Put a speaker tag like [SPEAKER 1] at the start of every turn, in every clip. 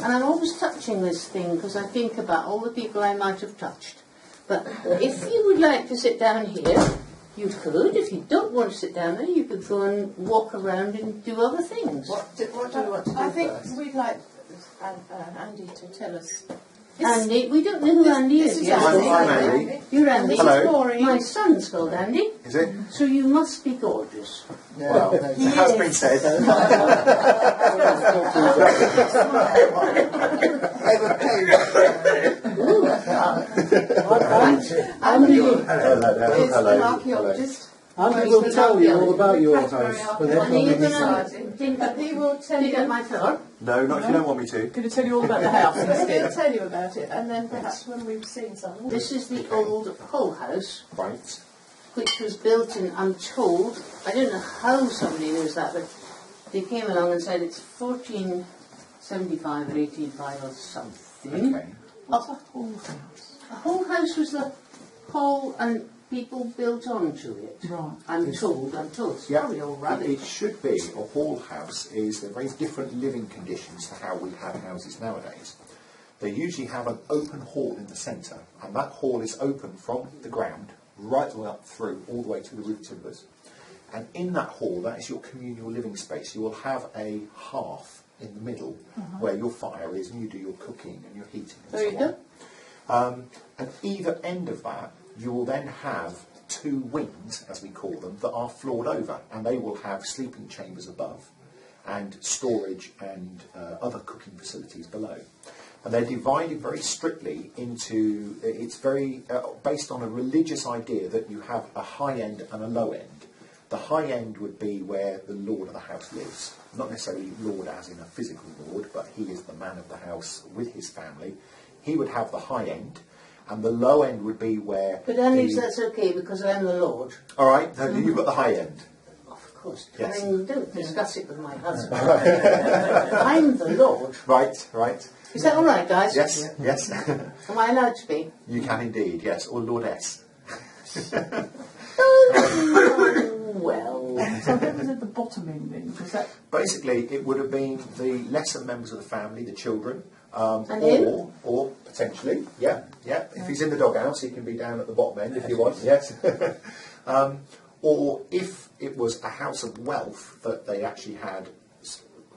[SPEAKER 1] And I'm always touching this thing because I think about all the people I might have touched. But if you would like to sit down here, you could. If you don't want to sit down there, you could go and walk around and do other things.
[SPEAKER 2] What do you want to do
[SPEAKER 3] I think
[SPEAKER 2] first?
[SPEAKER 3] we'd like Andy to tell us.
[SPEAKER 1] Andy, we don't know who Andy is yet.
[SPEAKER 2] Andy.
[SPEAKER 4] I'm Andy.
[SPEAKER 1] You're Andy.
[SPEAKER 4] Hello.
[SPEAKER 1] My son's called Andy.
[SPEAKER 4] Is it?
[SPEAKER 1] So you must be gorgeous.
[SPEAKER 4] Well, it has been said.
[SPEAKER 3] Andy
[SPEAKER 4] Hello.
[SPEAKER 3] is
[SPEAKER 4] Hello.
[SPEAKER 3] an archaeologist.
[SPEAKER 5] Andy will tell you all about your house. When they're
[SPEAKER 1] And are you
[SPEAKER 5] coming.
[SPEAKER 1] going to
[SPEAKER 3] He will tell
[SPEAKER 1] dig up
[SPEAKER 3] you.
[SPEAKER 1] my floor?
[SPEAKER 4] No, not if you don't want me to.
[SPEAKER 2] Going to tell you all about the house
[SPEAKER 3] He'll
[SPEAKER 2] instead.
[SPEAKER 3] tell you about it, and then perhaps when we've seen something.
[SPEAKER 1] This is the old Hull house,
[SPEAKER 4] Right.
[SPEAKER 1] which was built in, I'm told, I don't know how somebody knows that, but they came along and said it's 1475 or 1805 or something.
[SPEAKER 4] Okay.
[SPEAKER 2] What's a whole house?
[SPEAKER 1] The whole house was the hall and people built onto it.
[SPEAKER 2] Right.
[SPEAKER 1] I'm told. It's
[SPEAKER 4] Yeah,
[SPEAKER 1] probably all
[SPEAKER 4] it
[SPEAKER 1] rubbish.
[SPEAKER 4] should be. A hall house is they're very different living conditions to how we have houses nowadays. They usually have an open hall in the centre, and that hall is open from the ground right the way up through, all the way to the roof timbers. And in that hall, that is your communal living space. You will have a hearth in the middle where your fire is, and you do your cooking and your heating and
[SPEAKER 1] There you
[SPEAKER 4] so on. And either end of that, you will then have two wings, as we call them, that are floored over, and they will have sleeping chambers above and storage and other cooking facilities below. And they're divided very strictly into, it's very based on a religious idea that you have a high end and a low end. The high end would be where the lord of the house lives. Not necessarily lord as in a physical lord, but he is the man of the house with his family. He would have the high end. And the low end would be where...
[SPEAKER 1] But Andy, that's okay because I'm the Lord.
[SPEAKER 4] All right, so you've got the high end.
[SPEAKER 1] Of course.
[SPEAKER 4] Yes.
[SPEAKER 1] I mean, don't discuss it with my husband. I'm the Lord.
[SPEAKER 4] Right, right.
[SPEAKER 1] Is that all right, guys?
[SPEAKER 4] Yes, yes.
[SPEAKER 1] Am I allowed to be?
[SPEAKER 4] You can indeed, yes. Or Lordess.
[SPEAKER 1] Well...
[SPEAKER 2] So what was at the bottom end then? Was that
[SPEAKER 4] Basically, it would have been the lesser members of the family, the children,
[SPEAKER 1] And him?
[SPEAKER 4] or potentially, yeah. If he's in the doghouse, he can be down at the bottom end if you want, yes. Or if it was a house of wealth that they actually had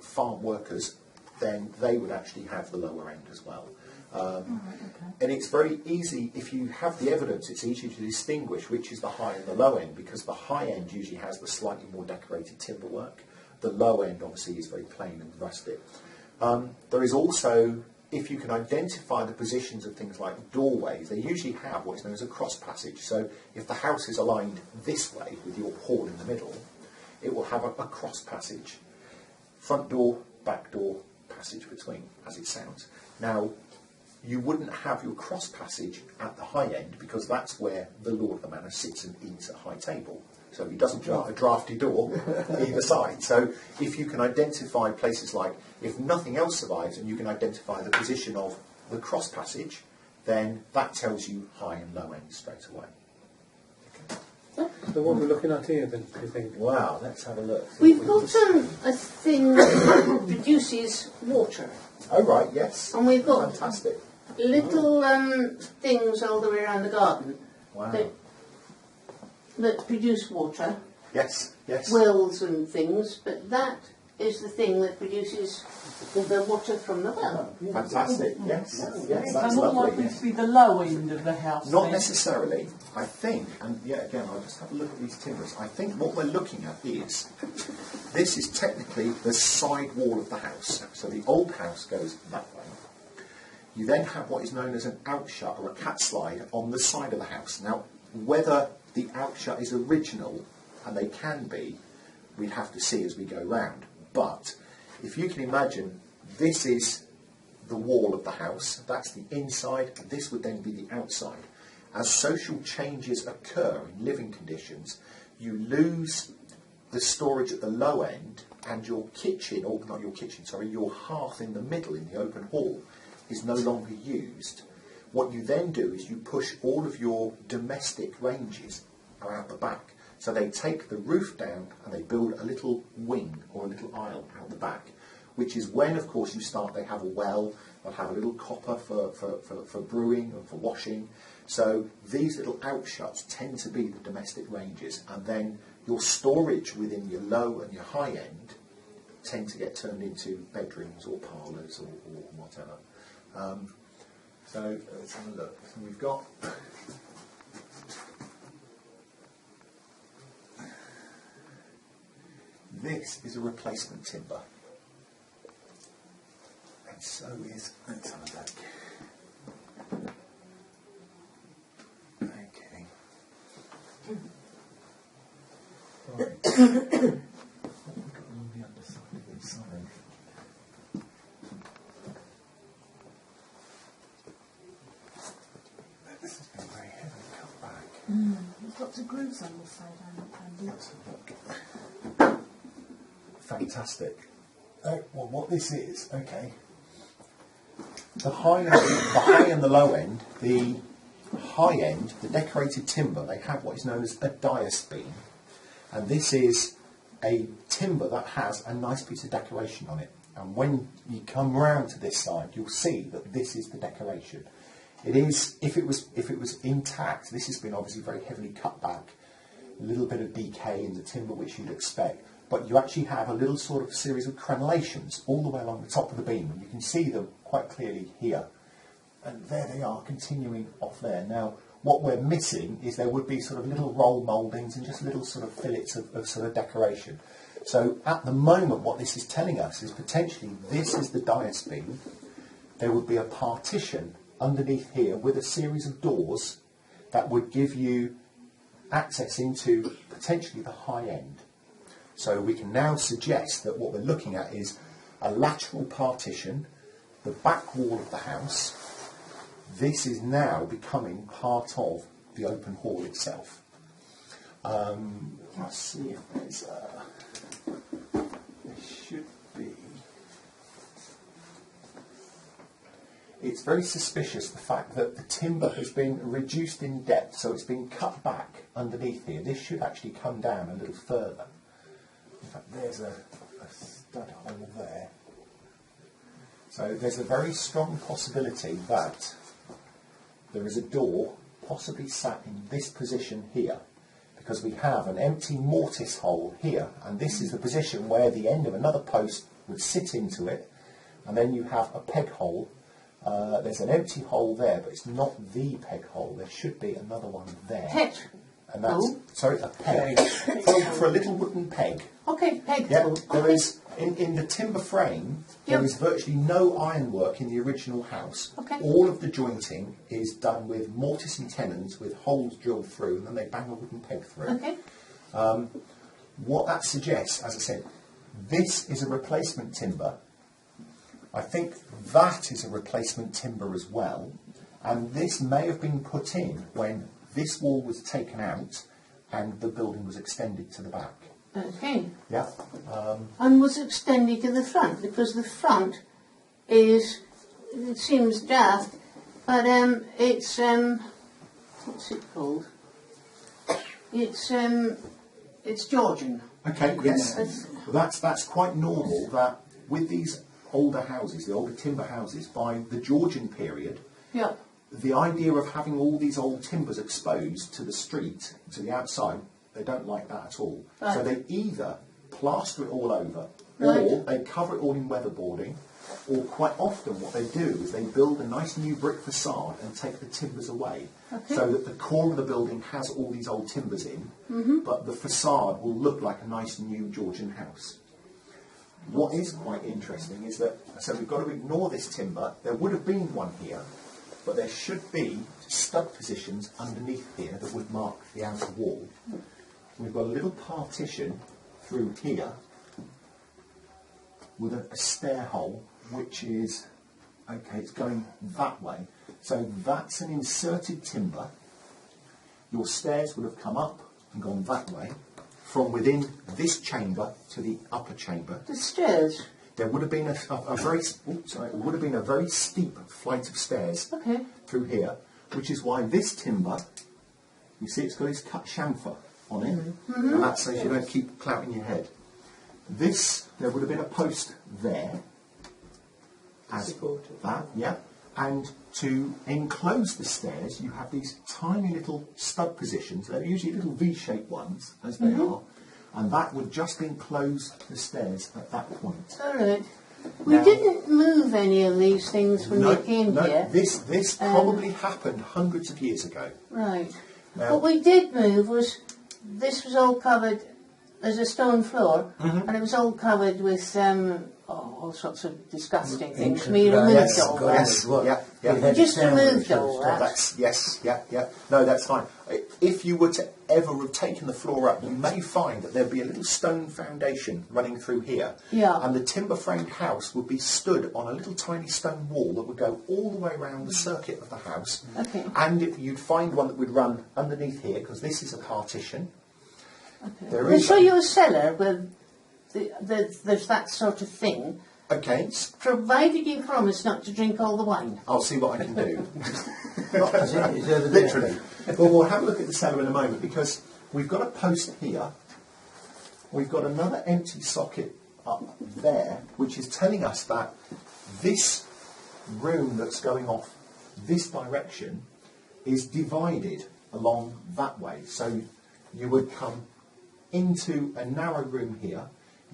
[SPEAKER 4] farm workers, then they would actually have the lower end as well. And it's very easy, if you have the evidence, it's easy to distinguish which is the high and the low end, because the high end usually has the slightly more decorated timber work. The low end obviously is very plain and rustic. There is also, if you can identify the positions of things like doorways, they usually have what is known as a cross passage. So if the house is aligned this way with your hall in the middle, it will have a cross passage. Front door, back door, passage between, as it sounds. Now, you wouldn't have your cross passage at the high end because that's where the lord of the manor sits and eats at a high table. So he doesn't have a drafty door either side. So if you can identify places like, if nothing else survives and you can identify the position of the cross passage, then that tells you high and low end straight away.
[SPEAKER 5] The one we're looking at here, then, do you think?
[SPEAKER 4] Wow, let's have a look.
[SPEAKER 1] We've got a thing that produces water.
[SPEAKER 4] Oh, right, yes.
[SPEAKER 1] And we've got
[SPEAKER 4] Fantastic.
[SPEAKER 1] little things all the way around the garden
[SPEAKER 4] Wow.
[SPEAKER 1] that produce water,
[SPEAKER 4] Yes, yes.
[SPEAKER 1] wells and things, but that is the thing that produces the water from the well.
[SPEAKER 4] Fantastic, yes. Yes, that's
[SPEAKER 2] and more
[SPEAKER 4] lovely.
[SPEAKER 2] likely
[SPEAKER 4] Yes.
[SPEAKER 2] to be the low end of the house?
[SPEAKER 4] Not
[SPEAKER 2] then?
[SPEAKER 4] necessarily. I think, and yeah, again, I'll just have a look at these timbers. I think what we're looking at is, this is technically the side wall of the house. So the old house goes that way. You then have what is known as an outshut or a cat slide on the side of the house. Now, whether the outshut is original, and they can be, we'd have to see as we go round. But if you can imagine, this is the wall of the house, that's the inside, and this would then be the outside. As social changes occur in living conditions, you lose the storage at the low end, and your kitchen, or not your kitchen, sorry, your hearth in the middle in the open hall is no longer used. What you then do is you push all of your domestic ranges out the back. So they take the roof down and they build a little wing or a little aisle out the back, which is when, of course, they have a well, they'll have a little copper for brewing and for washing. So these little outshuts tend to be the domestic ranges, and then your storage within your low and your high end tend to get turned into bedrooms or parlours or whatever. So let's have a look. So we've got... This is a replacement timber. And so is... Let's have a look. Okay. Right. What have we got on the underside of this side? This has been very heavily cut back.
[SPEAKER 3] There's lots of grooves on this side, Andy.
[SPEAKER 4] Let's have a look. Fantastic. Well, what this is, okay. The high and the low end, the high end, the decorated timber, they have what is known as a dais beam. And this is a timber that has a nice piece of decoration on it. And when you come round to this side, you'll see that this is the decoration. It is, if it was intact, this has been obviously very heavily cut back, a little bit of decay in the timber, which you'd expect. But you actually have a little sort of series of crenellations all the way along the top of the beam, and you can see them quite clearly here. And there they are, continuing off there. Now, what we're missing is there would be sort of little roll mouldings and just little sort of fillets of sort of decoration. So at the moment, what this is telling us is potentially this is the dais beam. There would be a partition underneath here with a series of doors that would give you access into potentially the high end. So we can now suggest that what we're looking at is a lateral partition, the back wall of the house. This is now becoming part of the open hall itself. Let's see if there's there should be. It's very suspicious, the fact that the timber has been reduced in depth, so it's been cut back underneath here. This should actually come down a little further. In fact, there's a stud hole there. So there's a very strong possibility that there is a door possibly sat in this position here, because we have an empty mortise hole here, and this is the position where the end of another post would sit into it, and then you have a peg hole. There's an empty hole there, but it's not the peg hole. There should be another one there.
[SPEAKER 1] Peg.
[SPEAKER 4] And that's, sorry, a peg. For a little wooden peg.
[SPEAKER 1] Okay, peg.
[SPEAKER 4] Yeah, there is, in the timber frame, there is virtually no ironwork in the original house.
[SPEAKER 1] Okay.
[SPEAKER 4] All of the jointing is done with mortise and tenons with holes drilled through, and then they bang a wooden peg through.
[SPEAKER 1] Okay.
[SPEAKER 4] What that suggests, as I said, this is a replacement timber. I think that is a replacement timber as well, and this may have been put in when this wall was taken out and the building was extended to the back.
[SPEAKER 1] Okay.
[SPEAKER 4] Yeah.
[SPEAKER 1] And was extended to the front, because the front is, it seems daft, but it's what's it called? It's Georgian.
[SPEAKER 4] Okay. Yes. That's quite normal. That with these older houses, the older timber houses, by the Georgian period,
[SPEAKER 1] Yeah.
[SPEAKER 4] the idea of having all these old timbers exposed to the street, to the outside, they don't like that at all.
[SPEAKER 1] Right.
[SPEAKER 4] So they either plaster it all over, or
[SPEAKER 1] Right.
[SPEAKER 4] they cover it all in weatherboarding, or quite often what they do is they build a nice new brick facade and take the timbers away,
[SPEAKER 1] Okay.
[SPEAKER 4] so that the core of the building has all these old timbers in, but the facade will look like a nice new Georgian house. What is quite interesting is that, so we've got to ignore this timber. There would have been one here, but there should be stud positions underneath here that would mark the outer wall. We've got a little partition through here with a stair hole, which is, okay, it's going that way. So that's an inserted timber. Your stairs would have come up and gone that way, from within this chamber to the upper chamber.
[SPEAKER 1] The stairs.
[SPEAKER 4] There would have been a very steep flight of stairs
[SPEAKER 1] Okay.
[SPEAKER 4] through here, which is why this timber, you see it's got its cut chamfer on it, and that says you don't keep clouting your head. This, there would have been a post there, as
[SPEAKER 5] Supported.
[SPEAKER 4] that, yeah. And to enclose the stairs, you have these tiny little stud positions. They're usually little V-shaped ones, as they are, and that would just enclose the stairs at that point.
[SPEAKER 1] All right. We
[SPEAKER 4] Now-
[SPEAKER 1] didn't move any of these things when we came here.
[SPEAKER 4] This probably happened hundreds of years ago.
[SPEAKER 1] Right.
[SPEAKER 4] Now-
[SPEAKER 1] What we did move was, this was all covered as a stone floor, and it was all covered with all sorts of disgusting things. We removed
[SPEAKER 4] Yes,
[SPEAKER 1] all that.
[SPEAKER 4] yes, yeah.
[SPEAKER 1] We just removed all that.
[SPEAKER 4] That's yeah. No, that's fine. If you were to ever have taken the floor up, you may find that there'd be a little stone foundation running through here.
[SPEAKER 1] Yeah.
[SPEAKER 4] And the timber-framed house would be stood on a little tiny stone wall that would go all the way around the circuit of the house.
[SPEAKER 1] Okay.
[SPEAKER 4] And you'd find one that would run underneath here, because this is a partition.
[SPEAKER 1] Okay.
[SPEAKER 4] There
[SPEAKER 1] We'll
[SPEAKER 4] is
[SPEAKER 1] show you a cellar where there's that sort of thing,
[SPEAKER 4] Okay,
[SPEAKER 1] provided you promise not to drink all the wine.
[SPEAKER 4] I'll see what I can do.
[SPEAKER 5] Is it over there?
[SPEAKER 4] Literally. Well, we'll have a look at the cellar in a moment, because we've got a post here. We've got another empty socket up there, which is telling us that this room that's going off this direction is divided along that way. So you would come into a narrow room here.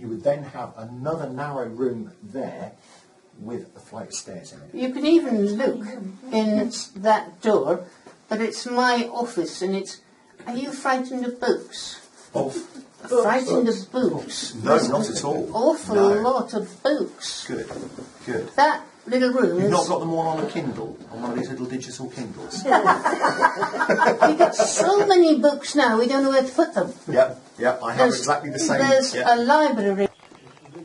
[SPEAKER 4] You would then have another narrow room there with a flight of stairs in it.
[SPEAKER 1] You can even look in that door, but it's my office, and it's. Are you frightened of books? Frightened of books?
[SPEAKER 4] No, not at all.
[SPEAKER 1] Awful
[SPEAKER 4] No.
[SPEAKER 1] lot of books.
[SPEAKER 4] Good, good.
[SPEAKER 1] That little room
[SPEAKER 4] You've
[SPEAKER 1] is.
[SPEAKER 4] not got them all on a Kindle, on one of these little digital Kindles.
[SPEAKER 1] We've got so many books now, we don't know where to put them.
[SPEAKER 4] Yeah, I have exactly the same.
[SPEAKER 1] There's
[SPEAKER 4] yeah.
[SPEAKER 1] a library.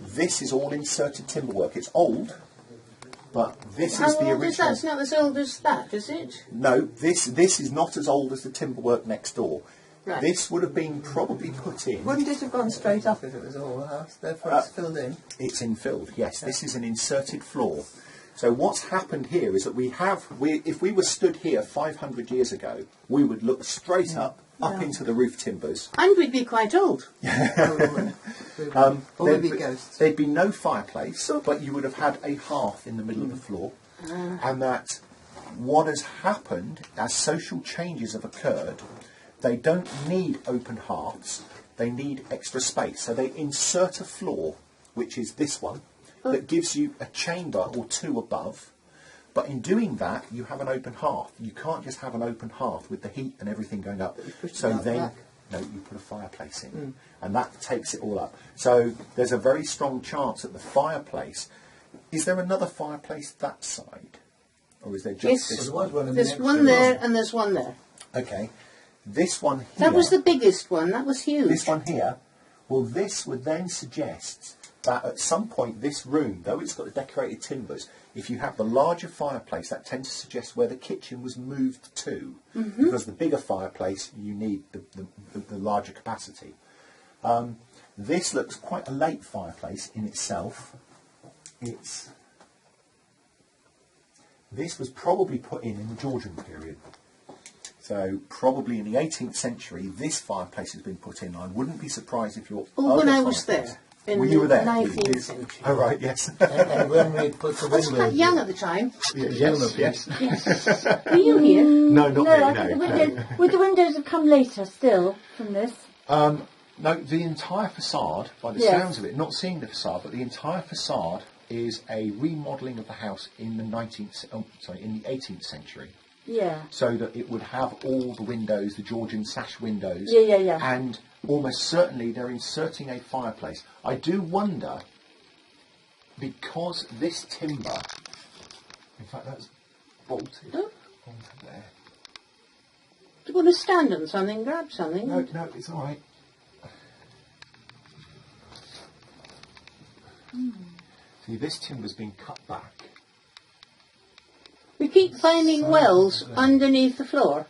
[SPEAKER 4] This is all inserted timber work. It's old, but this
[SPEAKER 1] How
[SPEAKER 4] is the
[SPEAKER 1] old is that?
[SPEAKER 4] original.
[SPEAKER 1] It's not as old as that, is it?
[SPEAKER 4] No, this is not as old as the timber work next door.
[SPEAKER 1] Right.
[SPEAKER 4] This would have been probably put in.
[SPEAKER 5] Wouldn't it have gone straight up if it was all a house? Therefore it's filled in.
[SPEAKER 4] It's infilled, yes. This is an inserted floor. So what's happened here is that if we were stood here 500 years ago, we would look straight up into the roof timbers.
[SPEAKER 1] And we'd be quite old.
[SPEAKER 5] Or maybe ghosts.
[SPEAKER 4] There'd be no fireplace, but you would have had a hearth in the middle of the floor. And that what has happened as social changes have occurred, they don't need open hearths, they need extra space. So they insert a floor, which is this one, that gives you a chamber or two above. But in doing that, you have an open hearth. You can't just have an open hearth with the heat and everything going up. So then, no, you put a fireplace in, and that takes it all up. So there's a very strong chance that the fireplace. Is there another fireplace that side, or is there just
[SPEAKER 1] Yes.
[SPEAKER 4] this
[SPEAKER 5] There
[SPEAKER 4] one?
[SPEAKER 5] was one in
[SPEAKER 1] There's
[SPEAKER 5] the next
[SPEAKER 1] one
[SPEAKER 5] room.
[SPEAKER 1] there and there's one there.
[SPEAKER 4] Okay, this one here.
[SPEAKER 1] That was the biggest one. That was huge.
[SPEAKER 4] This one here. Well, this would then suggest that at some point this room, though it's got the decorated timbers, if you have the larger fireplace, that tends to suggest where the kitchen was moved to. Because the bigger fireplace, you need the larger capacity. This looks quite a late fireplace in itself. This was probably put in the Georgian period. So probably in the 18th century, this fireplace has been put in. I wouldn't be surprised if your
[SPEAKER 1] Oh, when
[SPEAKER 4] other
[SPEAKER 1] I was
[SPEAKER 4] fireplace-
[SPEAKER 1] there. In
[SPEAKER 4] Well,
[SPEAKER 1] the
[SPEAKER 4] you were there.
[SPEAKER 1] 19th
[SPEAKER 4] You-
[SPEAKER 1] century.
[SPEAKER 4] Oh, right, yes.
[SPEAKER 5] And when we put the
[SPEAKER 1] I was
[SPEAKER 5] windows
[SPEAKER 1] quite young at the time.
[SPEAKER 4] yes, yes.
[SPEAKER 1] Were you here?
[SPEAKER 4] No, not
[SPEAKER 6] No,
[SPEAKER 4] really,
[SPEAKER 6] I think the
[SPEAKER 4] no.
[SPEAKER 6] windows, would the windows have come later still from this?
[SPEAKER 4] No, the entire facade, by the
[SPEAKER 6] Yes.
[SPEAKER 4] sounds of it, not seeing the facade, but the entire facade is a remodelling of the house in the in the 18th century,
[SPEAKER 6] Yeah.
[SPEAKER 4] so that it would have all the windows, the Georgian sash windows.
[SPEAKER 6] Yeah.
[SPEAKER 4] And almost certainly they're inserting a fireplace. I do wonder, because this timber, in fact that's bolted onto there.
[SPEAKER 1] Do you want to stand on something, grab something?
[SPEAKER 4] No, it's all right. See, this timber's been cut back.
[SPEAKER 1] We keep finding wells underneath the floor.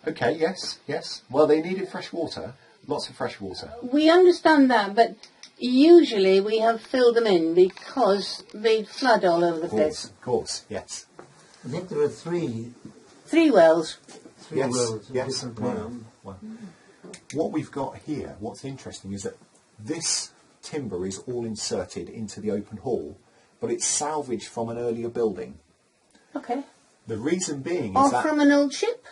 [SPEAKER 4] Okay, yes. Well, they needed fresh water, lots of fresh water.
[SPEAKER 1] We understand that, but usually we have filled them in because they'd flood all over the place.
[SPEAKER 4] Of course, yes.
[SPEAKER 5] I think there are three
[SPEAKER 1] 3 wells.
[SPEAKER 4] Yes,
[SPEAKER 5] wells of
[SPEAKER 4] yes.
[SPEAKER 5] different
[SPEAKER 4] Wow.
[SPEAKER 5] names.
[SPEAKER 4] Wow. What we've got here, what's interesting is that this timber is all inserted into the open hall, but it's salvaged from an earlier building.
[SPEAKER 1] Okay.
[SPEAKER 4] The reason being
[SPEAKER 1] Or
[SPEAKER 4] is that,
[SPEAKER 1] from an old ship?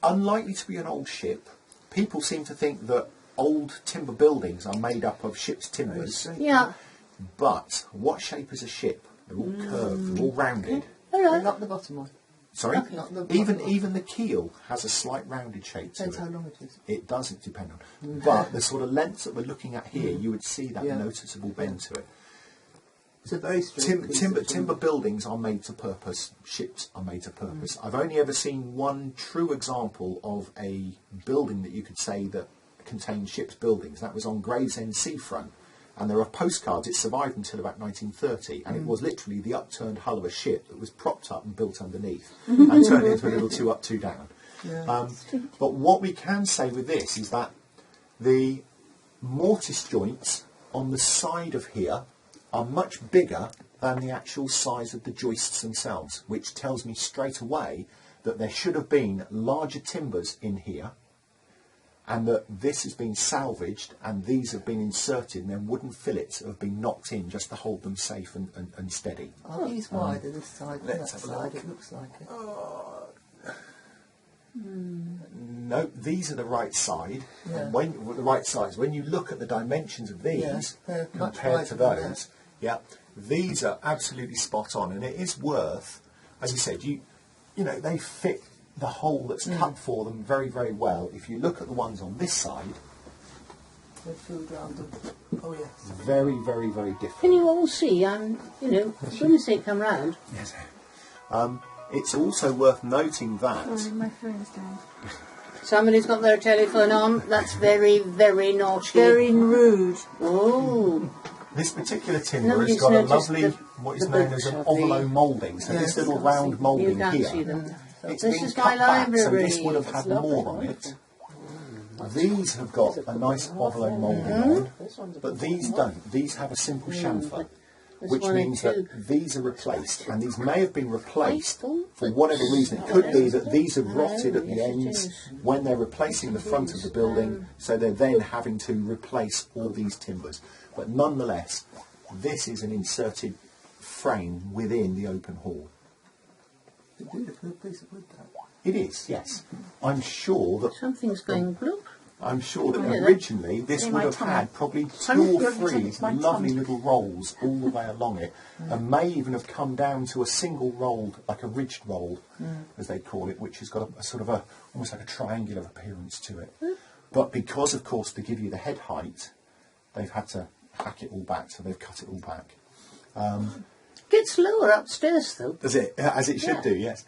[SPEAKER 4] unlikely to be an old ship, people seem to think that old timber buildings are made up of ship's timbers.
[SPEAKER 1] Yeah.
[SPEAKER 4] But what shape is a ship? They're all curved, they're all rounded.
[SPEAKER 1] All right.
[SPEAKER 5] Not the bottom one.
[SPEAKER 4] Sorry?
[SPEAKER 5] Not the
[SPEAKER 4] Even
[SPEAKER 5] bottom one.
[SPEAKER 4] even the keel has a slight rounded shape to
[SPEAKER 5] Depends
[SPEAKER 4] it.
[SPEAKER 5] how long it is.
[SPEAKER 4] It doesn't depend on. But the sort of lengths that we're looking at here, you would see that
[SPEAKER 5] Yeah.
[SPEAKER 4] noticeable bend to it.
[SPEAKER 5] It's a very strong piece
[SPEAKER 4] Timber
[SPEAKER 5] of
[SPEAKER 4] timber buildings are made to purpose. Ships are made to purpose. I've only ever seen one true example of a building that you could say that contained ships' buildings. That was on Gravesend seafront, and there are postcards. It survived until about 1930, and it was literally the upturned hull of a ship that was propped up and built underneath, and turned into a little two up, two down. But what we can say with this is that the mortise joints on the side of here are much bigger than the actual size of the joists themselves, which tells me straight away that there should have been larger timbers in here, and that this has been salvaged and these have been inserted, and then wooden fillets have been knocked in just to hold them safe and steady.
[SPEAKER 5] Are these wider this side than that
[SPEAKER 4] let's have a
[SPEAKER 5] side?
[SPEAKER 4] look.
[SPEAKER 5] It looks like it.
[SPEAKER 4] No, these are the right side.
[SPEAKER 5] Yeah.
[SPEAKER 4] And the right size. When you look at the dimensions of these
[SPEAKER 5] Yeah, they're much
[SPEAKER 4] compared to
[SPEAKER 5] wider than
[SPEAKER 4] those, these are absolutely spot on, and it is worth, as you said, you know, they fit the hole that's cut for them very, very well. If you look at the ones on this side,
[SPEAKER 5] They're filled round them. Oh yes.
[SPEAKER 4] very, very, very different.
[SPEAKER 1] Can you all see? For goodness sake, come round.
[SPEAKER 4] Yes. It's also worth noting that
[SPEAKER 3] My phone's down.
[SPEAKER 1] Somebody's got their telephone on. That's very, very naughty.
[SPEAKER 3] Very rude.
[SPEAKER 1] Oh.
[SPEAKER 4] this particular timber
[SPEAKER 1] Nobody's
[SPEAKER 4] has got a
[SPEAKER 1] noticed
[SPEAKER 4] lovely, what is
[SPEAKER 1] the
[SPEAKER 4] known
[SPEAKER 1] books
[SPEAKER 4] as an
[SPEAKER 1] of the-
[SPEAKER 4] ovalo moulding. So this little round
[SPEAKER 1] You
[SPEAKER 4] moulding
[SPEAKER 1] can't
[SPEAKER 4] here,
[SPEAKER 1] see them.
[SPEAKER 4] it's
[SPEAKER 1] This
[SPEAKER 4] been
[SPEAKER 1] is
[SPEAKER 4] cut
[SPEAKER 1] my
[SPEAKER 4] back, so
[SPEAKER 1] library.
[SPEAKER 4] this would have had more on it. These have got a nice ovalo moulding on, but these don't. These have a simple chamfer, which
[SPEAKER 1] one and
[SPEAKER 4] means
[SPEAKER 1] two.
[SPEAKER 4] that these are replaced, and these may have been replaced for whatever reason. It could be that these have rotted at the ends when they're replacing the front of the building, so they're then having to replace all these timbers. But nonetheless, this is an inserted frame within the open hall.
[SPEAKER 5] It's a beautiful piece of wood, that.
[SPEAKER 4] It is, yes. I'm sure that
[SPEAKER 1] Something's going bloop.
[SPEAKER 4] originally this would have had probably 2 or 3 lovely little rolls all the way along it, and may even have come down to a single rolled, like a ridged roll, as they call it, which has got a sort of almost like a triangular appearance to it. But because, of course, to give you the head height, they've had to hack it all back, so they've cut it all back.
[SPEAKER 1] Gets lower upstairs, though.
[SPEAKER 4] Does it? As it should do, yes.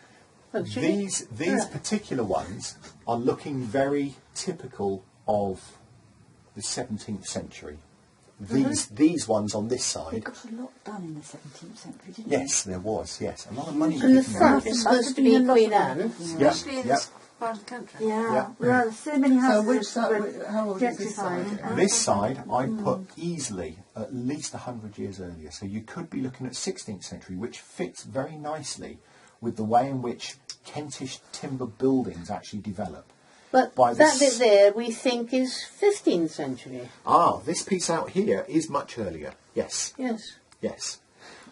[SPEAKER 1] Actually.
[SPEAKER 4] These particular ones are looking very typical of the 17th century. These ones on this
[SPEAKER 3] They
[SPEAKER 4] side,
[SPEAKER 3] got a lot done in the 17th century, didn't
[SPEAKER 4] yes, there was, yes, a lot of money.
[SPEAKER 1] And the
[SPEAKER 4] given
[SPEAKER 1] front
[SPEAKER 4] away.
[SPEAKER 1] is supposed to be Queen Anne.
[SPEAKER 4] Yeah,
[SPEAKER 3] Especially in
[SPEAKER 4] yeah.
[SPEAKER 3] this part of the country.
[SPEAKER 4] Yeah.
[SPEAKER 3] Yeah. Well, so many
[SPEAKER 5] So
[SPEAKER 3] houses
[SPEAKER 5] which
[SPEAKER 3] were
[SPEAKER 5] side? How old is this
[SPEAKER 3] gentrified.
[SPEAKER 5] side?
[SPEAKER 3] and-
[SPEAKER 4] This side, I'd put easily at least 100 years earlier. So you could be looking at 16th century, which fits very nicely with the way in which Kentish timber buildings actually develop.
[SPEAKER 1] But
[SPEAKER 4] By
[SPEAKER 1] that
[SPEAKER 4] this-
[SPEAKER 1] bit there we think is 15th century.
[SPEAKER 4] This piece out here is much earlier. Yes,
[SPEAKER 1] Yes.
[SPEAKER 4] yes.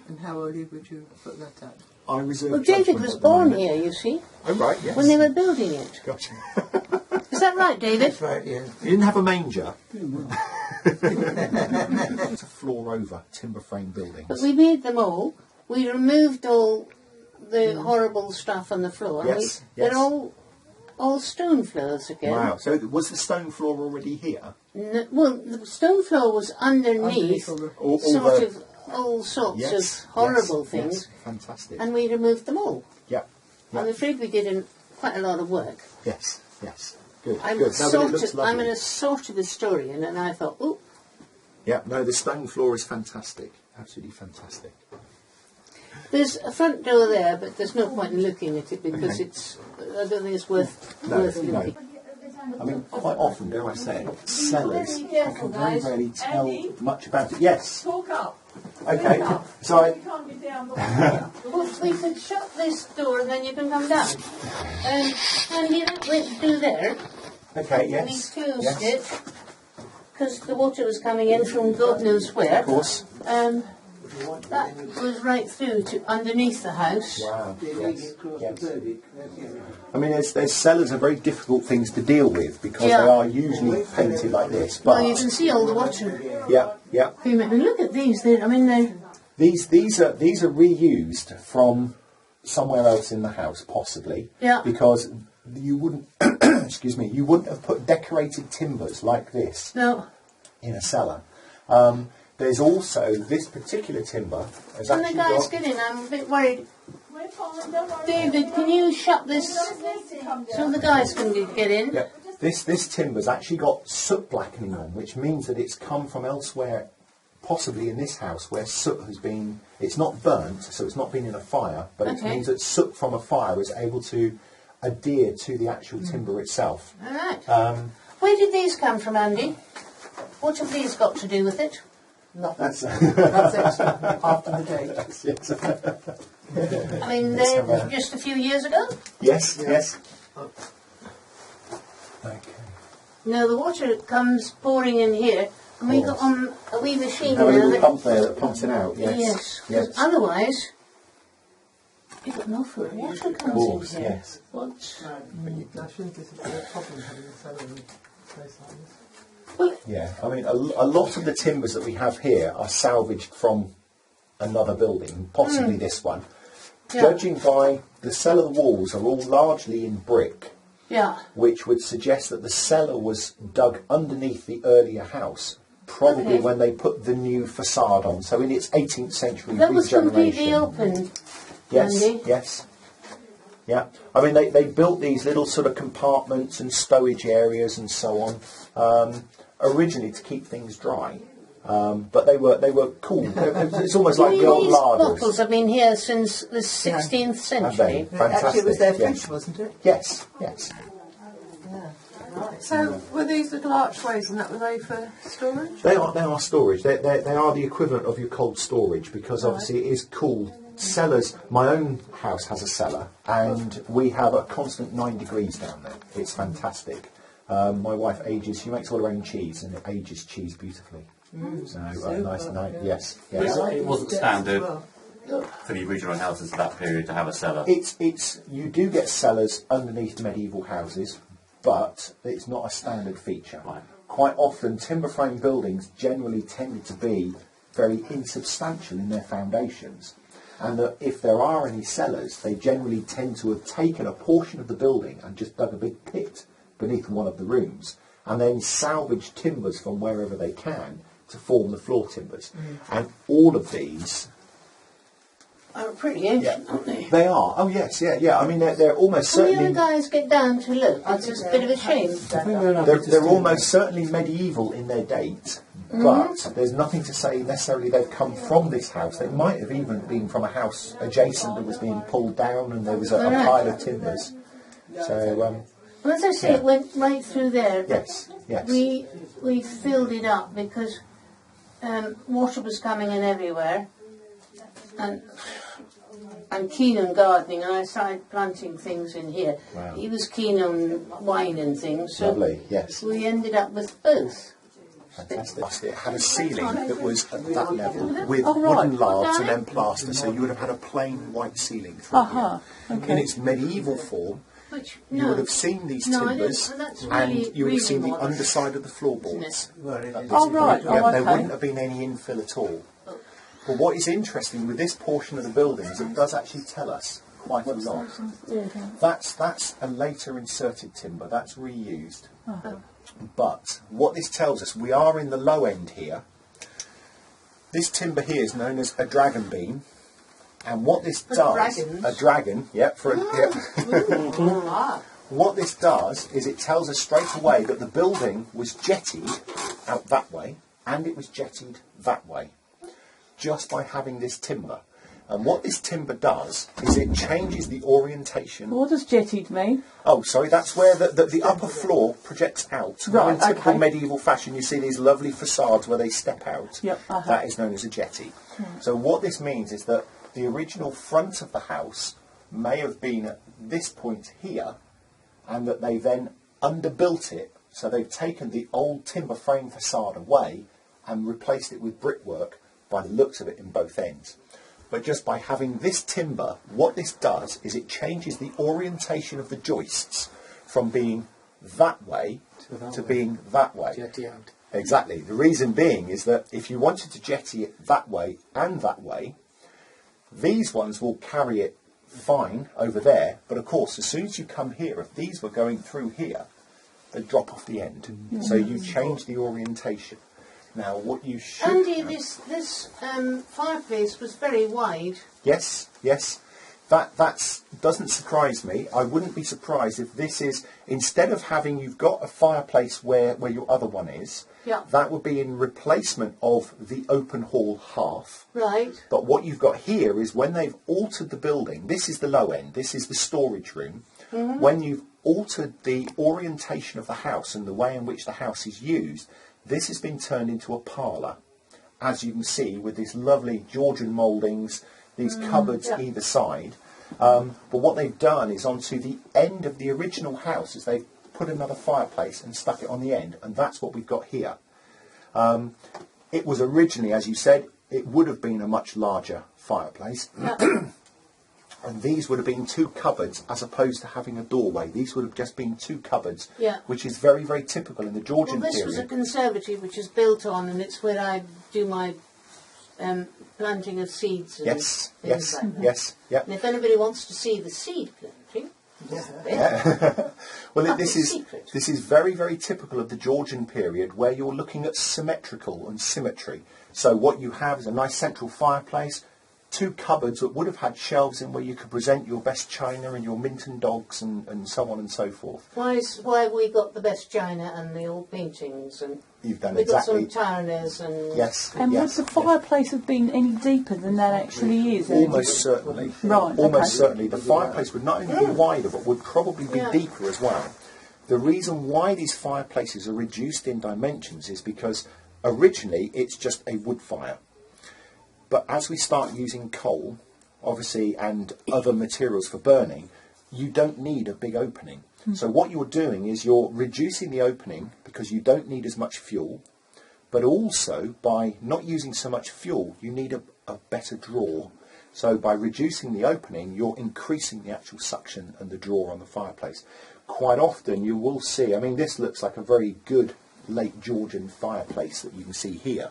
[SPEAKER 5] And how early would you put that at?
[SPEAKER 4] I reserve
[SPEAKER 1] Well, David
[SPEAKER 4] judgment
[SPEAKER 1] was
[SPEAKER 4] at the
[SPEAKER 1] born
[SPEAKER 4] moment.
[SPEAKER 1] here, you see,
[SPEAKER 4] Oh, right, yes.
[SPEAKER 1] when they were building it.
[SPEAKER 4] Gotcha.
[SPEAKER 1] Is that right, David?
[SPEAKER 5] Right, yeah.
[SPEAKER 4] You didn't have a manger. It's a floor over timber frame buildings.
[SPEAKER 1] But we made them all. We removed all the horrible stuff on the floor.
[SPEAKER 4] Yes,
[SPEAKER 1] and
[SPEAKER 4] yes.
[SPEAKER 1] They're all stone floors again.
[SPEAKER 4] Wow. So was the stone floor already here?
[SPEAKER 1] Well, the stone floor was underneath
[SPEAKER 5] all the-
[SPEAKER 4] All
[SPEAKER 1] sort
[SPEAKER 4] the-
[SPEAKER 1] of all sorts
[SPEAKER 4] Yes.
[SPEAKER 1] of horrible
[SPEAKER 4] yes,
[SPEAKER 1] things,
[SPEAKER 4] Yes. Fantastic.
[SPEAKER 1] and we removed them all.
[SPEAKER 4] Yeah.
[SPEAKER 1] I'm afraid we did quite a lot of work.
[SPEAKER 4] Yes. Yes. Good.
[SPEAKER 1] I'm
[SPEAKER 4] Good. No, but it looks
[SPEAKER 1] I'm
[SPEAKER 4] lovely.
[SPEAKER 1] a sort of historian, and I thought, oh,
[SPEAKER 4] Yeah. No, the stone floor is fantastic. Absolutely fantastic.
[SPEAKER 1] there's a front door there, but there's no point in looking at it because
[SPEAKER 4] Okay.
[SPEAKER 1] I don't think it's worth
[SPEAKER 4] No,
[SPEAKER 1] looking.
[SPEAKER 4] no. I mean, quite often, dare I say, sellers you can very rarely tell much about it. Yes.
[SPEAKER 2] Talk up.
[SPEAKER 4] Okay. Sorry.
[SPEAKER 2] You can't get down the way.
[SPEAKER 1] Well, we could shut this door and then you can come down. And you know what to do there?
[SPEAKER 4] Okay.
[SPEAKER 1] We
[SPEAKER 4] Yes.
[SPEAKER 1] closed
[SPEAKER 4] Yes.
[SPEAKER 1] it because the water was coming in from God knows where.
[SPEAKER 4] Of course.
[SPEAKER 1] That was right through to underneath the house.
[SPEAKER 4] Wow. Yes. Yes. I mean, there's cellars are very difficult things to deal with because
[SPEAKER 1] Yeah.
[SPEAKER 4] they are usually painted like this. But
[SPEAKER 1] Well, you can see all the water.
[SPEAKER 4] yeah, yeah.
[SPEAKER 1] I mean, look at these. They're
[SPEAKER 4] These are reused from somewhere else in the house, possibly.
[SPEAKER 1] Yeah.
[SPEAKER 4] Because you wouldn't, excuse me, you wouldn't have put decorated timbers like this
[SPEAKER 1] no.
[SPEAKER 4] in a cellar. There's also this particular timber has
[SPEAKER 1] When the
[SPEAKER 4] actually
[SPEAKER 1] guys
[SPEAKER 4] got.
[SPEAKER 1] get in, I'm a bit worried.
[SPEAKER 2] We're fine, don't worry.
[SPEAKER 1] David, can you shut this so the guys can get in?
[SPEAKER 4] Yeah, this timber's actually got soot blackening on, which means that it's come from elsewhere, possibly in this house where soot has been. It's not burnt, so it's not been in a fire, but it
[SPEAKER 1] Okay.
[SPEAKER 4] means that soot from a fire is able to adhere to the actual timber itself.
[SPEAKER 1] All right. Where did these come from, Andy? What have these got to do with it?
[SPEAKER 5] Nothing.
[SPEAKER 4] That's
[SPEAKER 5] That's it. After the date.
[SPEAKER 4] yes.
[SPEAKER 1] I mean,
[SPEAKER 4] Let's
[SPEAKER 1] they're
[SPEAKER 4] have a-
[SPEAKER 1] just a few years ago.
[SPEAKER 4] Yes, yes. Okay.
[SPEAKER 1] No, the water comes pouring in here, and we got on a wee machine
[SPEAKER 4] Have a
[SPEAKER 1] now
[SPEAKER 4] little
[SPEAKER 1] that.
[SPEAKER 4] pump there that pumps it out. Yes.
[SPEAKER 1] Yes. 'Cause
[SPEAKER 4] Yes.
[SPEAKER 1] otherwise, you've got an awful lot of water
[SPEAKER 4] Of
[SPEAKER 1] comes
[SPEAKER 4] course.
[SPEAKER 1] in here.
[SPEAKER 4] Yes.
[SPEAKER 1] What?
[SPEAKER 5] Now, shouldn't this be a problem having a cellar in a place like this?
[SPEAKER 1] Well,
[SPEAKER 4] Yeah. I mean, a lot of the timbers that we have here are salvaged from another building, possibly this one.
[SPEAKER 1] yeah.
[SPEAKER 4] Judging by the cellar walls are all largely in brick,
[SPEAKER 1] Yeah.
[SPEAKER 4] which would suggest that the cellar was dug underneath the earlier house, probably
[SPEAKER 1] Okay.
[SPEAKER 4] when they put the new facade on. So in its 18th century
[SPEAKER 1] That was completely
[SPEAKER 4] regeneration.
[SPEAKER 1] open.
[SPEAKER 4] Yes,
[SPEAKER 1] Andy.
[SPEAKER 4] yes. Yeah. I mean, they built these little sort of compartments and stowage areas and so on, originally to keep things dry. But they were cool. It's almost like the old
[SPEAKER 1] These bottles
[SPEAKER 4] larders.
[SPEAKER 1] have been here since the 16th
[SPEAKER 4] Have they?
[SPEAKER 1] century.
[SPEAKER 5] Actually, it was their
[SPEAKER 4] Fantastic,
[SPEAKER 5] fridge,
[SPEAKER 4] yes.
[SPEAKER 5] wasn't it?
[SPEAKER 4] Yes, yes.
[SPEAKER 5] So, were these little archways and that were they for storage?
[SPEAKER 4] They are storage. They are the equivalent of your cold storage because obviously it is cool. Cellars, my own house has a cellar and we have a constant 9 degrees down there. It's fantastic. My wife ages, she makes all her own cheese and it ages cheese beautifully. So nice and nice. Yes, yes.
[SPEAKER 7] It wasn't standard for the original houses of that period to have a cellar.
[SPEAKER 4] It's you do get cellars underneath medieval houses, but it's not a standard feature.
[SPEAKER 7] Right.
[SPEAKER 4] Quite often, timber frame buildings generally tended to be very insubstantial in their foundations, and that if there are any cellars, they generally tend to have taken a portion of the building and just dug a big pit beneath one of the rooms, and then salvaged timbers from wherever they can to form the floor timbers. And all of these.
[SPEAKER 1] Are pretty ancient, aren't they?
[SPEAKER 4] They are. Oh yes, yeah. I mean, they're almost
[SPEAKER 1] Can the
[SPEAKER 4] certainly.
[SPEAKER 1] other guys get down to look? It's just a bit of a shame.
[SPEAKER 4] They're almost certainly medieval in their date, but there's nothing to say necessarily they've come from this house. They might have even been from a house adjacent that was being pulled down, and there was a pile of timbers. So
[SPEAKER 1] Well, as I say, it went right through there. But
[SPEAKER 4] yes.
[SPEAKER 1] we filled it up because water was coming in everywhere, and I'm keen on gardening, and I started planting things in here.
[SPEAKER 4] Wow.
[SPEAKER 1] He was keen on wine and things, so
[SPEAKER 4] Lovely, yes.
[SPEAKER 1] we ended up with both.
[SPEAKER 4] Fantastic. It had a ceiling that was at that level with
[SPEAKER 3] Oh, right.
[SPEAKER 4] wooden laths and then plaster, so you would have had a plain white ceiling through
[SPEAKER 3] Uh-huh,
[SPEAKER 4] here. In its medieval form,
[SPEAKER 1] Which
[SPEAKER 4] you would have seen these
[SPEAKER 1] No, I
[SPEAKER 4] timbers,
[SPEAKER 1] don't- that's
[SPEAKER 4] and
[SPEAKER 1] really-
[SPEAKER 4] you would have seen
[SPEAKER 1] really
[SPEAKER 4] the
[SPEAKER 1] modern.
[SPEAKER 4] underside of the floorboards.
[SPEAKER 3] Oh, right.
[SPEAKER 4] Yeah,
[SPEAKER 3] Oh,
[SPEAKER 4] there
[SPEAKER 3] okay.
[SPEAKER 4] wouldn't have been any infill at all. But what is interesting with this portion of the building is it does actually tell us quite a lot. That's a later inserted timber, that's reused. But what this tells us, we are in the low end here. This timber here is known as a dragon beam. And what this does,
[SPEAKER 1] dragons?
[SPEAKER 4] a dragon, yep, what this does is it tells us straight away that the building was jettied out that way and it was jettied that way, just by having this timber. And what this timber does is it changes the orientation.
[SPEAKER 3] What does jettied mean?
[SPEAKER 4] Oh, sorry, that's where the upper floor projects out.
[SPEAKER 3] Right,
[SPEAKER 4] In typical
[SPEAKER 3] okay.
[SPEAKER 4] medieval fashion, you see these lovely facades where they step out.
[SPEAKER 3] Yep, uh-huh.
[SPEAKER 4] That is known as a jetty. So what this means is that the original front of the house may have been at this point here, and that they then underbuilt it. So they've taken the old timber frame facade away and replaced it with brickwork by the looks of it, in both ends. But just by having this timber, what this does is it changes the orientation of the joists from being that way to being that way.
[SPEAKER 5] Jetty out.
[SPEAKER 4] Exactly. The reason being is that if you wanted to jetty it that way and that way, these ones will carry it fine over there. But of course, as soon as you come here, if these were going through here, they drop off the end. So you change the orientation. Now, what you should...
[SPEAKER 1] Andy, this fireplace was very wide.
[SPEAKER 4] Yes, yes. That doesn't surprise me. I wouldn't be surprised if this is, instead of having, you've got a fireplace where your other one is,
[SPEAKER 1] Yeah.
[SPEAKER 4] that would be in replacement of the open hall half.
[SPEAKER 1] Right.
[SPEAKER 4] But what you've got here is when they've altered the building, this is the low end, this is the storage room. When you've altered the orientation of the house and the way in which the house is used, this has been turned into a parlour, as you can see, with these lovely Georgian mouldings, these cupboards either side. But what they've done is onto the end of the original house is they've put another fireplace and stuck it on the end, and that's what we've got here. It was originally, as you said, it would have been a much larger fireplace. And these would have been two cupboards as opposed to having a doorway. These would have just been two cupboards, which is very, very typical in the Georgian
[SPEAKER 1] Well, this
[SPEAKER 4] period.
[SPEAKER 1] was a conservatory which is built on, and it's where I do my planting of seeds. And
[SPEAKER 4] Yes,
[SPEAKER 1] things
[SPEAKER 4] yes,
[SPEAKER 1] like that.
[SPEAKER 4] yes, yeah.
[SPEAKER 1] And if anybody wants to see the seed planting,
[SPEAKER 4] Well, this is
[SPEAKER 1] secret.
[SPEAKER 4] very, very typical of the Georgian period, where you're looking at symmetrical and symmetry. So what you have is a nice central fireplace, two cupboards that would have had shelves in where you could present your best china and your Minton dogs and so on and so forth.
[SPEAKER 1] why have we got the best china and the old paintings, and
[SPEAKER 4] You've done
[SPEAKER 1] we've
[SPEAKER 4] exactly.
[SPEAKER 1] got some Tyranners and
[SPEAKER 4] Yes,
[SPEAKER 3] And
[SPEAKER 4] yes.
[SPEAKER 3] would the fireplace have been any deeper than that actually is?
[SPEAKER 4] Almost certainly.
[SPEAKER 3] Right,
[SPEAKER 4] Almost
[SPEAKER 3] okay.
[SPEAKER 4] certainly. The fireplace would not only be wider, but would probably be deeper as well. The reason why these fireplaces are reduced in dimensions is because originally it's just a wood fire. But as we start using coal, obviously, and other materials for burning, you don't need a big opening. So what you're doing is you're reducing the opening because you don't need as much fuel, but also by not using so much fuel, you need a better draw. So by reducing the opening, you're increasing the actual suction and the draw on the fireplace. Quite often you will see, I mean, this looks like a very good late Georgian fireplace that you can see here.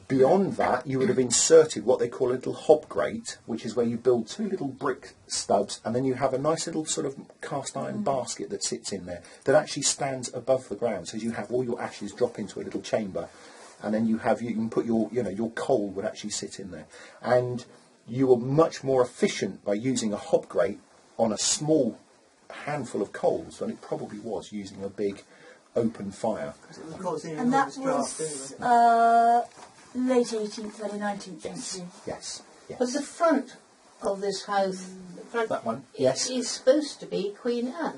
[SPEAKER 4] Beyond that, you would have inserted what they call a little hob grate, which is where you build two little brick stubs, and then you have a nice little sort of cast iron basket that sits in there that actually stands above the ground. So you have all your ashes drop into a little chamber, and then you can put your coal would actually sit in there. And you are much more efficient by using a hob grate on a small handful of coals than it probably was using a big open fire.
[SPEAKER 6] And that was late 18th, early 19th century.
[SPEAKER 4] Yes, yes.
[SPEAKER 1] But the front of this house,
[SPEAKER 4] That one, yes.
[SPEAKER 1] is supposed to be Queen Anne.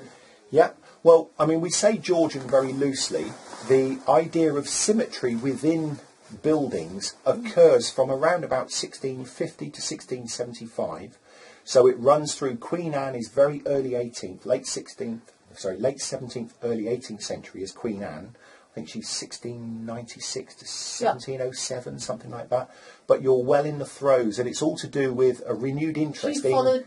[SPEAKER 4] Yeah, well, I mean, we say Georgian very loosely. The idea of symmetry within buildings occurs from around about 1650 to 1675. So it runs through. Queen Anne is very early 18th, late 17th, early 18th century is Queen Anne. I think she's 1696 to 1707, something like that. But you're well in the throes, and it's all to do with a renewed interest
[SPEAKER 1] She
[SPEAKER 4] in...
[SPEAKER 1] followed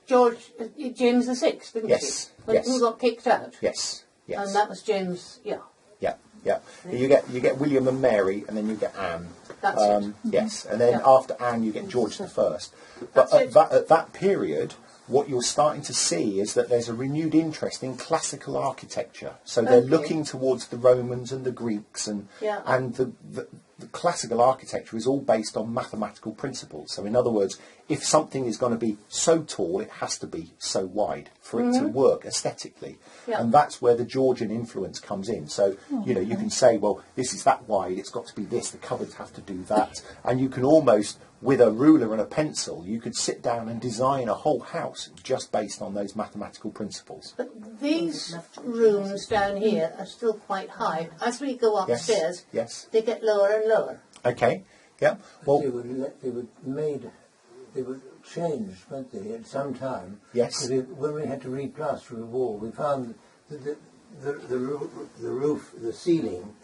[SPEAKER 1] James VI, didn't
[SPEAKER 4] Yes,
[SPEAKER 1] she?
[SPEAKER 4] yes.
[SPEAKER 1] Who got kicked out.
[SPEAKER 4] Yes, yes.
[SPEAKER 1] And that was James,
[SPEAKER 4] Yeah, yeah. You get William and Mary, and then you get Anne.
[SPEAKER 1] That's it.
[SPEAKER 4] Yes, and then
[SPEAKER 1] Yeah.
[SPEAKER 4] after Anne, you get George the First. But
[SPEAKER 1] That's
[SPEAKER 4] at that period, what you're starting to see is that there's a renewed interest in classical architecture. So they're looking towards the Romans and the Greeks, and the classical architecture is all based on mathematical principles. So in other words, if something is going to be so tall, it has to be so wide for it to work aesthetically.
[SPEAKER 1] Yeah.
[SPEAKER 4] And that's where the Georgian influence comes in. So, you can say, well, this is that wide, it's got to be this, the cupboards have to do that. And you can almost, with a ruler and a pencil, you could sit down and design a whole house just based on those mathematical principles.
[SPEAKER 1] But these rooms down here are still quite high. As we go upstairs,
[SPEAKER 4] Yes.
[SPEAKER 1] they get lower and lower.
[SPEAKER 4] Okay. Yeah. Well,
[SPEAKER 8] They were changed, weren't they, at some time?
[SPEAKER 4] Yes.
[SPEAKER 8] When we had to replaster the wall, we found that the roof, the ceiling,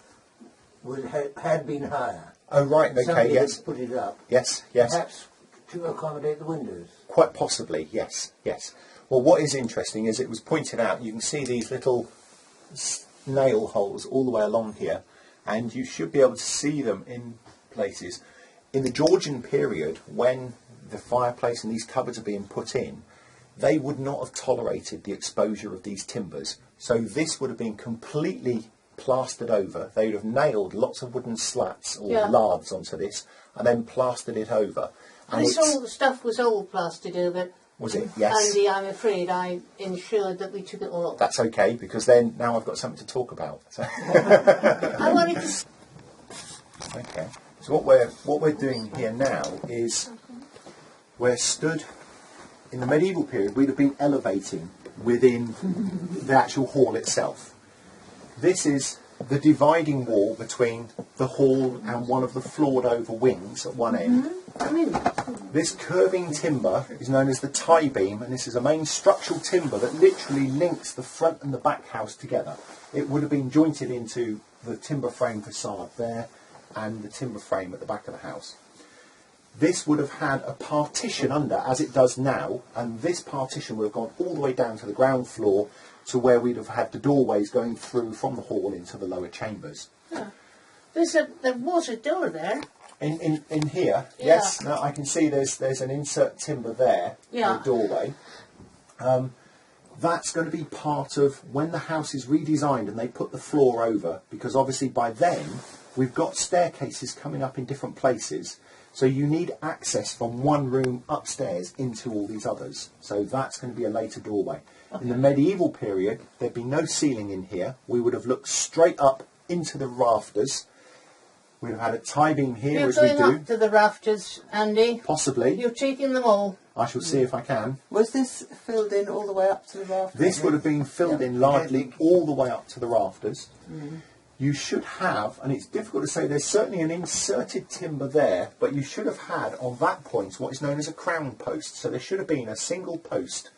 [SPEAKER 8] had been higher.
[SPEAKER 4] Oh, right, okay,
[SPEAKER 8] Somebody
[SPEAKER 4] yes.
[SPEAKER 8] had put it up.
[SPEAKER 4] Yes, yes.
[SPEAKER 8] Perhaps to accommodate the windows.
[SPEAKER 4] Quite possibly, yes, yes. Well, what is interesting is it was pointed out, you can see these little nail holes all the way along here, and you should be able to see them in places. In the Georgian period, when the fireplace and these cupboards are being put in, they would not have tolerated the exposure of these timbers. So this would have been completely plastered over. They would have nailed lots of wooden slats or laths onto this and then plastered it over. And
[SPEAKER 1] This all stuff was all plastered over.
[SPEAKER 4] was it? Yes.
[SPEAKER 1] Andy, I'm afraid I ensured that we took it all off.
[SPEAKER 4] That's okay, because then now I've got something to talk about. So.
[SPEAKER 1] I wanted to...
[SPEAKER 4] Okay. So what we're doing here now is we're stood in the medieval period. We'd have been elevating within the actual hall itself. This is the dividing wall between the hall and one of the floored over wings at one end. This curving timber is known as the tie beam, and this is a main structural timber that literally links the front and the back house together. It would have been jointed into the timber frame facade there and the timber frame at the back of the house. This would have had a partition under, as it does now, and this partition would have gone all the way down to the ground floor to where we'd have had the doorways going through from the hall into the lower chambers.
[SPEAKER 1] Yeah. There was a door there.
[SPEAKER 4] In here,
[SPEAKER 1] Yeah.
[SPEAKER 4] yes, now I can see there's an insert timber there,
[SPEAKER 1] Yeah.
[SPEAKER 4] a doorway. That's going to be part of when the house is redesigned and they put the floor over, because obviously by then we've got staircases coming up in different places, so you need access from one room upstairs into all these others. So that's going to be a later doorway. In the medieval period, there'd be no ceiling in here. We would have looked straight up into the rafters. We'd have had a tie beam here,
[SPEAKER 1] You're
[SPEAKER 4] as we
[SPEAKER 1] going
[SPEAKER 4] do.
[SPEAKER 1] up to the rafters, Andy.
[SPEAKER 4] Possibly.
[SPEAKER 1] You're taking them all.
[SPEAKER 4] I shall see if I can.
[SPEAKER 5] Was this filled in all the way up to the rafters?
[SPEAKER 4] This would have been filled in largely all the way up to the rafters. You should have, and it's difficult to say, there's certainly an inserted timber there, but you should have had on that point what is known as a crown post. So there should have been a single post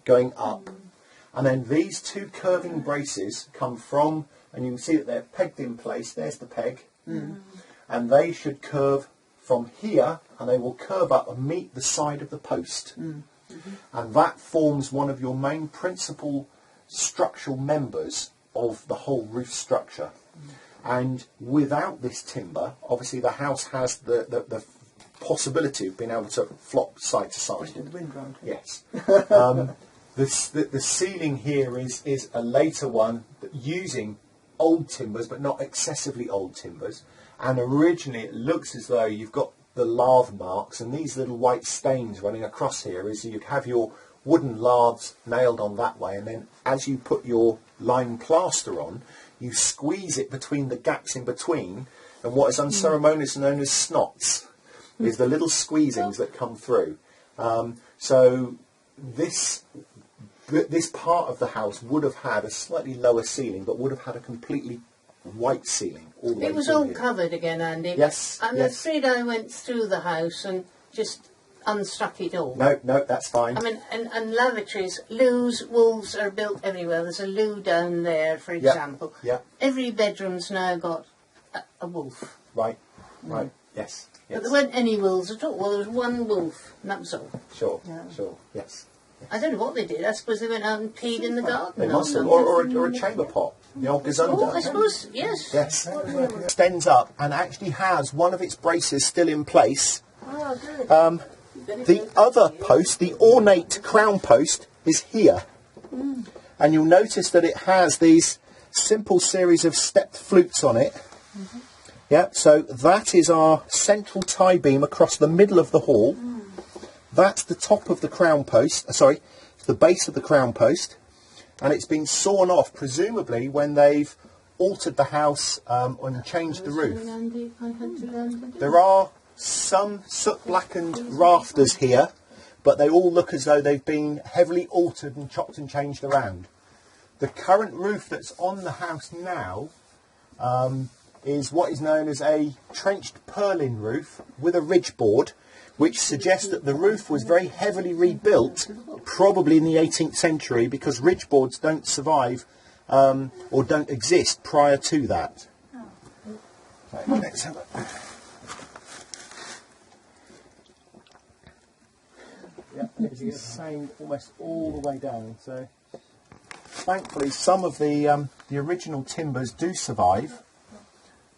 [SPEAKER 4] going up. And then these two curving braces come from, and you can see that they're pegged in place. There's the peg. And they should curve from here, and they will curve up and meet the side of the post. And that forms one of your main principal structural members of the whole roof structure. And without this timber, obviously the house has the possibility of being able to flop side to side.
[SPEAKER 5] The wind round.
[SPEAKER 4] Yes. The ceiling here is a later one using old timbers, but not excessively old timbers. And originally it looks as though you've got the lath marks and these little white stains running across here, is you have your wooden laths nailed on that way, and then as you put your lime plaster on, you squeeze it between the gaps in between, and what is unceremoniously known as snots is the little squeezings that come through. So this part of the house would have had a slightly lower ceiling, but would have had a completely white ceiling all the way
[SPEAKER 1] It was
[SPEAKER 4] through
[SPEAKER 1] all
[SPEAKER 4] here.
[SPEAKER 1] covered again, Andy.
[SPEAKER 4] Yes,
[SPEAKER 1] I'm
[SPEAKER 4] yes.
[SPEAKER 1] afraid I went through the house and just unstuck it all.
[SPEAKER 4] No, that's fine.
[SPEAKER 1] I mean, and lavatories, loos, wolves are built everywhere. There's a loo down there, for example.
[SPEAKER 4] Yeah.
[SPEAKER 1] Every bedroom's now got a wolf.
[SPEAKER 4] Right. Yes.
[SPEAKER 1] But there weren't any wolves at all. Well, there was one wolf, and that was all.
[SPEAKER 4] Sure. Yes.
[SPEAKER 1] I don't know what they did. I suppose they went out and peed in the garden.
[SPEAKER 4] They
[SPEAKER 1] or
[SPEAKER 4] must have,
[SPEAKER 1] something.
[SPEAKER 4] or a chamber pot, the old gazunda.
[SPEAKER 1] Oh, I suppose, yes.
[SPEAKER 4] Yes. Extends up and actually has one of its braces still in place.
[SPEAKER 1] Oh, good.
[SPEAKER 4] The other post, the ornate crown post, is here. And you'll notice that it has these simple series of stepped flutes on it. Yeah, so that is our central tie beam across the middle of the hall. That's the top of the crown post, the base of the crown post. And it's been sawn off, presumably, when they've altered the house and changed the roof. There are some soot-blackened rafters here, but they all look as though they've been heavily altered and chopped and changed around. The current roof that's on the house now is what is known as a trenched purlin roof with a ridge board, which suggests that the roof was very heavily rebuilt, probably in the 18th century, because ridge boards don't survive or don't exist prior to that. Right, let's have a Yeah, and it was insane almost all the way down. So thankfully, some of the original timbers do survive,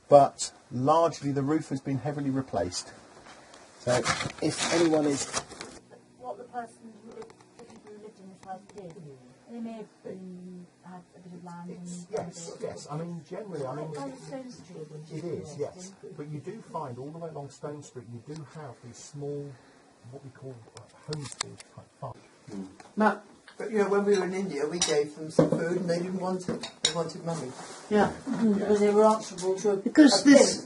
[SPEAKER 4] but largely the roof has been heavily replaced. So if anyone is...
[SPEAKER 6] What the person who lived, the people who lived in this house did, they may have had a bit of land and...
[SPEAKER 4] Yes. I mean, generally, I mean...
[SPEAKER 6] On Stone Street.
[SPEAKER 4] It is, yes. But you do find, all the way along Stone Street, you do have these small, what we call homestead type farms.
[SPEAKER 5] Matt, but you know, when we were in India, we gave them some food and they didn't want it. They wanted money.
[SPEAKER 1] Yeah.
[SPEAKER 6] Because they were answerable to a
[SPEAKER 1] Because this